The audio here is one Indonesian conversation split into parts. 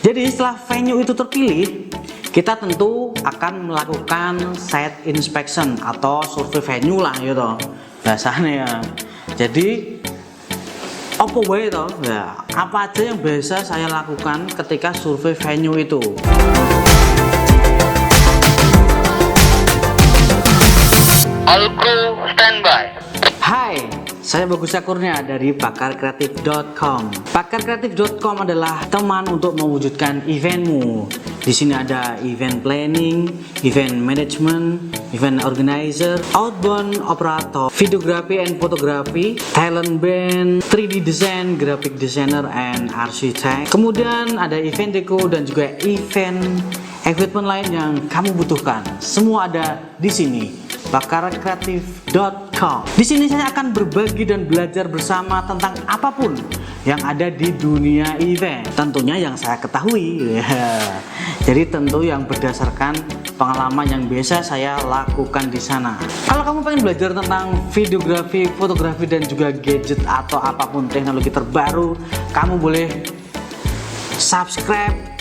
Jadi setelah venue itu terpilih, kita tentu akan melakukan site inspection atau survei venue lah gitu bahasanya ya. Jadi apa wae toh ya, apa aja yang biasa saya lakukan ketika survei venue itu. All crew standby. Hai, saya Bagus Kurnia dari pakarkreatif.com. Pakarkreatif.com adalah teman untuk mewujudkan eventmu. Di sini ada event planning, event management, event organizer, outbound operator, videography and photography, talent band, 3D design, graphic designer, and architect. Kemudian ada event deco dan juga event equipment lain yang kamu butuhkan. Semua ada di sini. Pakarkreatif.com. Di sini saya akan berbagi dan belajar bersama tentang apapun yang ada di dunia event. Tentunya yang saya ketahui. Jadi tentu yang berdasarkan pengalaman yang biasa saya lakukan di sana. Kalau kamu pengen belajar tentang videografi, fotografi dan juga gadget atau apapun teknologi terbaru, kamu boleh subscribe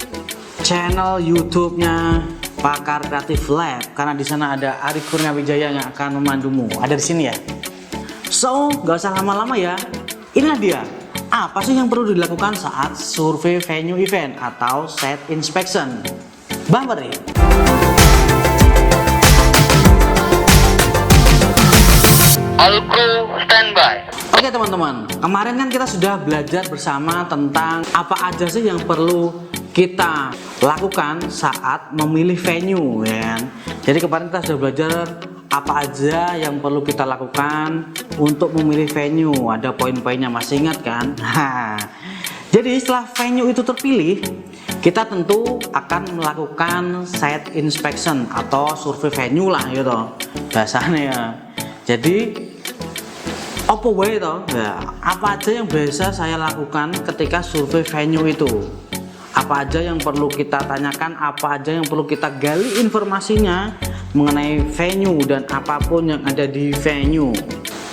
channel YouTube-nya Pakar Kreatif Lab, karena di sana ada Ari Kurnia Wijaya yang akan memandumu. Ada di sini ya. So, gak usah lama-lama ya. Inilah dia. Apa sih yang perlu dilakukan saat survei venue event atau site inspection? Bambari. All crew standby. Oke teman-teman, kemarin kan kita sudah belajar bersama tentang apa aja sih yang perlu kita lakukan saat memilih venue ya kan? Jadi kemarin kita sudah belajar apa aja yang perlu kita lakukan untuk memilih venue. Ada poin-poinnya, masih ingat kan? Jadi setelah venue itu terpilih, kita tentu akan melakukan site inspection atau survei venue lah gitu bahasanya ya. Jadi apa wae toh ya, apa aja yang biasa saya lakukan ketika survei venue itu. Apa aja yang perlu kita tanyakan, apa aja yang perlu kita gali informasinya mengenai venue dan apapun yang ada di venue.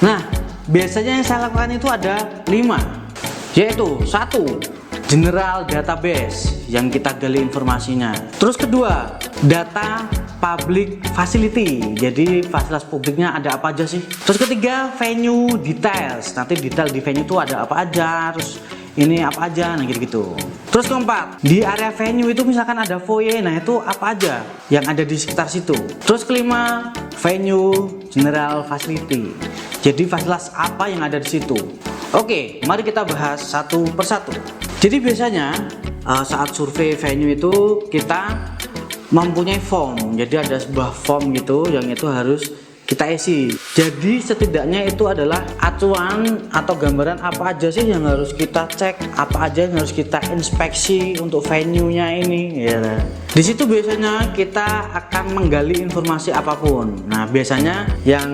Nah, biasanya yang saya lakukan itu ada 5, yaitu 1, general database yang kita gali informasinya. Terus kedua, data public facility, jadi fasilitas publiknya ada apa aja sih. Terus ketiga, venue details, nanti detail di venue itu ada apa aja, terus ini apa aja, nah gitu-gitu. Terus keempat, di area venue itu misalkan ada foyer, nah itu apa aja yang ada di sekitar situ. Terus kelima, venue general facility, jadi fasilitas apa yang ada di situ. Oke, mari kita bahas satu persatu. Jadi biasanya saat survei venue itu kita mempunyai form, jadi ada sebuah form gitu yang itu harus kita isi. Jadi setidaknya itu adalah acuan atau gambaran apa aja sih yang harus kita cek, apa aja yang harus kita inspeksi untuk venue-nya ini ya. Di situ biasanya kita akan menggali informasi apapun. Nah, biasanya yang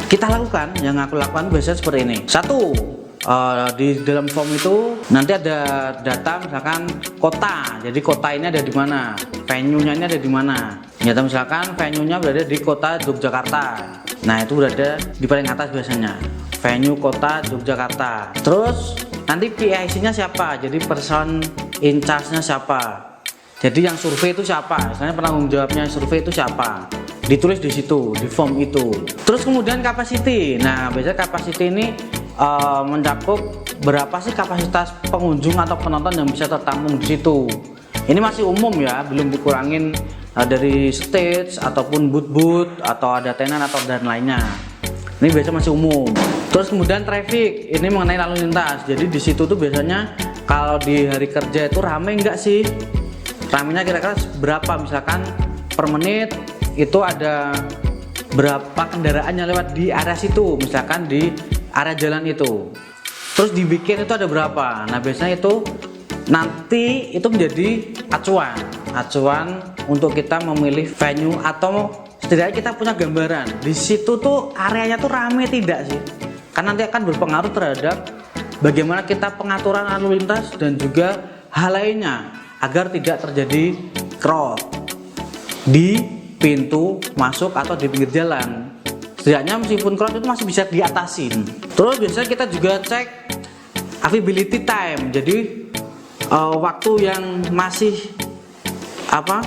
kita lakukan, yang aku lakukan biasanya seperti ini. 1, di dalam form itu nanti ada data misalkan kota. Jadi kota ini ada di mana, venue-nya ini ada di mana. Ya, misalkan venue-nya berada di kota Yogyakarta. Nah, itu berada di paling atas biasanya. Venue kota Yogyakarta. Terus nanti PIC-nya siapa? Jadi person in charge-nya siapa? Jadi yang survei itu siapa? Misalnya penanggung jawabnya survei itu siapa? Ditulis di situ, di form itu. Terus kemudian capacity. Nah, biasanya capacity ini mencakup berapa sih kapasitas pengunjung atau penonton yang bisa tertampung di situ. Ini masih umum ya, belum dikurangin dari stage ataupun booth-booth atau ada tenan atau dan lainnya. Ini biasanya masih umum. Terus kemudian traffic, ini mengenai lalu lintas. Jadi di situ tuh biasanya kalau di hari kerja itu rame enggak sih? Ramenya kira-kira berapa? Misalkan per menit itu ada berapa kendaraan yang lewat di area situ, misalkan di area jalan itu. Terus dibikin itu ada berapa? Nah, biasanya itu nanti itu menjadi acuan untuk kita memilih venue, atau setidaknya kita punya gambaran di situ tuh areanya tuh rame tidak sih, kan nanti akan berpengaruh terhadap bagaimana kita pengaturan lalu lintas dan juga hal lainnya agar tidak terjadi crowd di pintu masuk atau di pinggir jalan. Setidaknya meskipun crowd itu masih bisa diatasin. Terus biasanya kita juga cek availability time, jadi waktu yang masih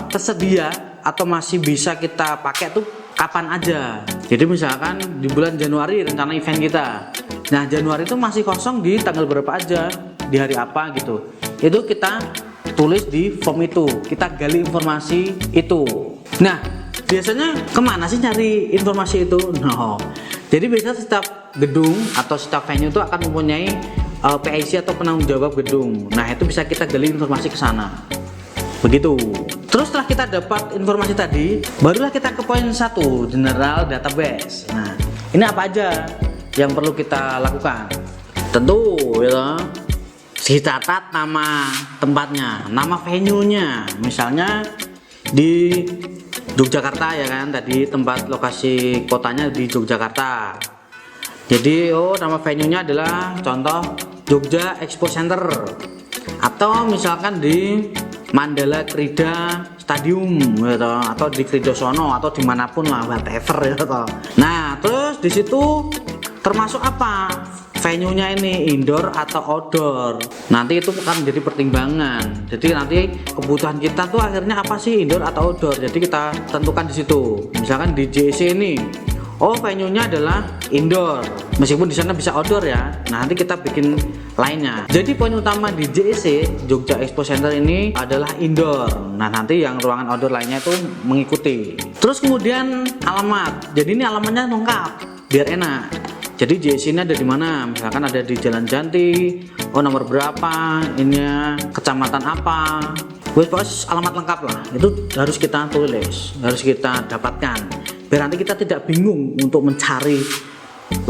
tersedia atau masih bisa kita pakai tuh kapan aja. Jadi misalkan di bulan Januari rencana event kita, nah Januari itu masih kosong di tanggal berapa aja, di hari apa gitu, itu kita tulis di form itu, kita gali informasi itu. Nah biasanya kemana sih nyari informasi itu? Jadi biasanya setiap gedung atau setiap venue itu akan mempunyai PIC atau penanggung jawab gedung. Nah itu bisa kita gali informasi ke sana. Begitu. Terus setelah kita dapat informasi tadi, barulah kita ke poin 1, general database. Nah ini apa aja yang perlu kita lakukan? Tentu ya, dicatat nama tempatnya, nama venue-nya. Misalnya di Yogyakarta ya kan, tadi tempat lokasi kotanya di Yogyakarta. Jadi nama venue-nya adalah contoh Jogja Expo Center, atau misalkan di Mandala Krida Stadium gitu, atau di Kridosono, atau dimanapun lah, whatever gitu. Nah terus di situ termasuk apa? Venue-nya ini indoor atau outdoor. Nanti itu akan menjadi pertimbangan. Jadi nanti kebutuhan kita tuh akhirnya apa sih, indoor atau outdoor. Jadi kita tentukan di situ. Misalkan di JEC ini, venue-nya adalah indoor. Meskipun di sana bisa outdoor ya. Nah, nanti kita bikin lainnya. Jadi poin utama di JEC Jogja Expo Center ini adalah indoor. Nah, nanti yang ruangan outdoor lainnya itu mengikuti. Terus kemudian alamat. Jadi ini alamatnya lengkap biar enak. Jadi JEC ini ada di mana? Misalkan ada di Jalan Janti, nomor berapa, ini kecamatan apa. Bos, alamat lengkap lah. Itu harus kita tulis, harus kita dapatkan. Biar nanti kita tidak bingung untuk mencari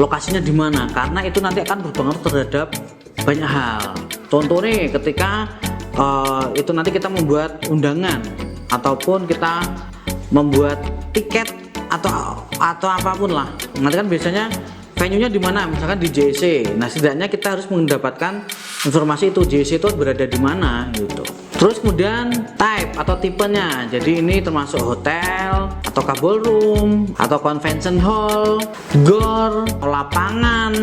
lokasinya di mana, karena itu nanti akan berpengaruh terhadap banyak hal. Contoh nih, ketika itu nanti kita membuat undangan ataupun kita membuat tiket atau apapun lah. Nanti kan biasanya venue-nya di mana, misalkan di JEC. Nah, setidaknya kita harus mendapatkan informasi itu JEC itu berada di mana gitu. Terus kemudian type atau tipenya. Jadi ini termasuk hotel atau ballroom atau convention hall, gor, lapangan,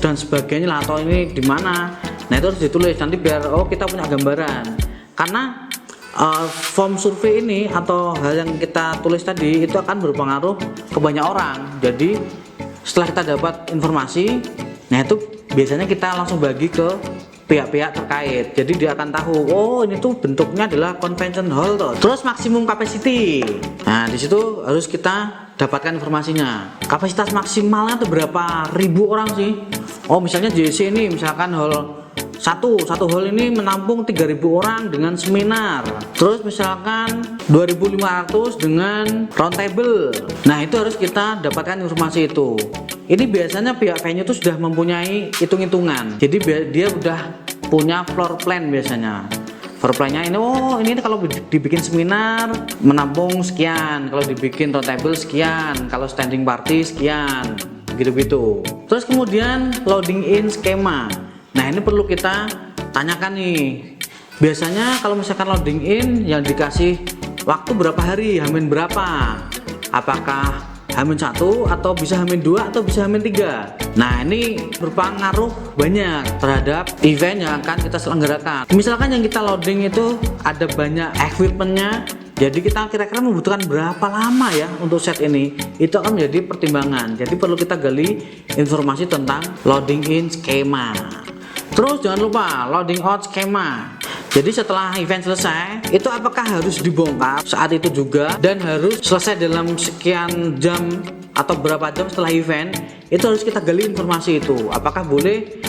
dan sebagainya lah, atau ini di mana. Nah, itu harus ditulis nanti biar kita punya gambaran. Karena form survei ini atau hal yang kita tulis tadi itu akan berpengaruh ke banyak orang. Jadi setelah kita dapat informasi, nah itu biasanya kita langsung bagi ke pihak-pihak terkait. Jadi dia akan tahu, ini tuh bentuknya adalah convention hall tuh. Terus maksimum capacity. Nah, di situ harus kita dapatkan informasinya. Kapasitas maksimalnya tuh berapa ribu orang sih? Misalnya JEC ini misalkan hall satu hall ini menampung 3.000 orang dengan seminar. Terus misalkan 2.500 dengan round table. Nah, itu harus kita dapatkan informasi itu. Ini biasanya pihak venue itu sudah mempunyai hitung-hitungan. Jadi dia udah punya floor plan biasanya. Floor plan-nya ini, ini kalau dibikin seminar menampung sekian, kalau dibikin round table sekian, kalau standing party sekian, gitu-gitu. Terus kemudian loading in skema. Nah, ini perlu kita tanyakan nih. Biasanya kalau misalkan loading in yang dikasih waktu berapa hari, H-min berapa? Apakah H-1 atau bisa H-2 atau bisa H-3? Nah, ini berpengaruh banyak terhadap event yang akan kita selenggarakan. Misalkan yang kita loading itu ada banyak equipmentnya, jadi kita kira-kira membutuhkan berapa lama ya untuk set ini, itu akan menjadi pertimbangan. Jadi perlu kita gali informasi tentang loading in skema. Terus jangan lupa loading out skema. Jadi setelah event selesai, itu apakah harus dibongkar saat itu juga dan harus selesai dalam sekian jam atau berapa jam setelah event? Itu harus kita gali informasi itu. Apakah boleh?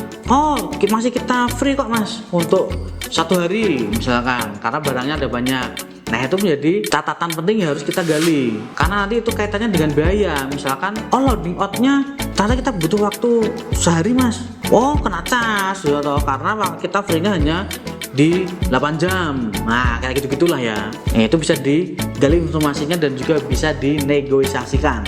Masih kita free kok mas untuk 1 hari misalkan, karena barangnya ada banyak. Nah, itu menjadi catatan penting yang harus kita gali, karena nanti itu kaitannya dengan biaya. Misalkan loading outnya ternyata kita butuh waktu sehari mas, kena cas ya toh, karena kita free-nya hanya di 8 jam. Nah, kayak gitu-gitulah ya. Itu bisa digali informasinya dan juga bisa dinegosiasikan.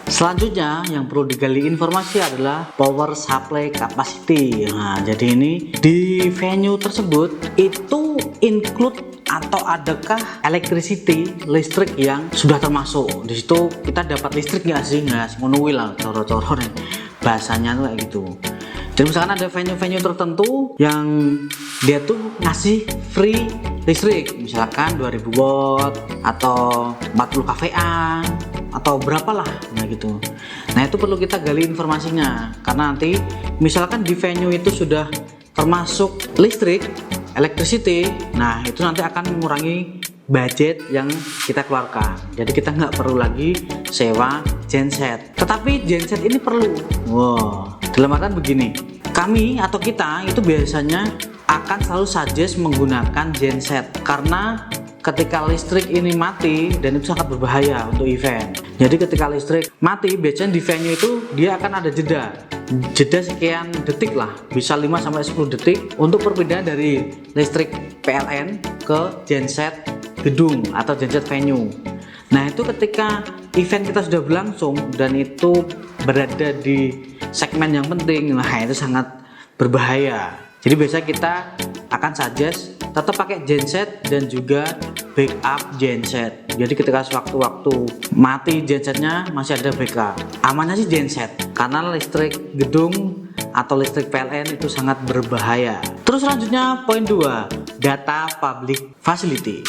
Selanjutnya yang perlu digali informasi adalah power supply capacity. Nah, jadi ini di venue tersebut itu include atau adakah electricity, listrik yang sudah termasuk. Di situ kita dapat listrik nggak sih? Nggak, ngono lah coro-coro bahasanya tuh kayak gitu. Jadi misalkan ada venue-venue tertentu yang dia tuh ngasih free listrik, misalkan 2000 watt atau 40 kVA atau berapalah, nah gitu. Nah itu perlu kita gali informasinya, karena nanti misalkan di venue itu sudah termasuk listrik, electricity, nah itu nanti akan mengurangi budget yang kita keluarkan. Jadi kita nggak perlu lagi sewa genset. Tetapi genset ini perlu. Wow, dalam artian begini, kami atau kita itu biasanya akan selalu suggest menggunakan genset karena ketika listrik ini mati, dan itu sangat berbahaya untuk event. Jadi ketika listrik mati, biasanya di venue itu dia akan ada jeda sekian detik lah, bisa 5-10 detik untuk perpindahan dari listrik PLN ke genset gedung atau genset venue. Nah itu ketika event kita sudah berlangsung dan itu berada di segmen yang penting, nah itu sangat berbahaya. Jadi biasanya kita akan suggest tetap pakai genset dan juga backup genset. Jadi ketika sewaktu-waktu mati gensetnya masih ada backup. Amannya sih genset karena listrik gedung atau listrik PLN itu sangat berbahaya. Terus selanjutnya poin 2, data public facility.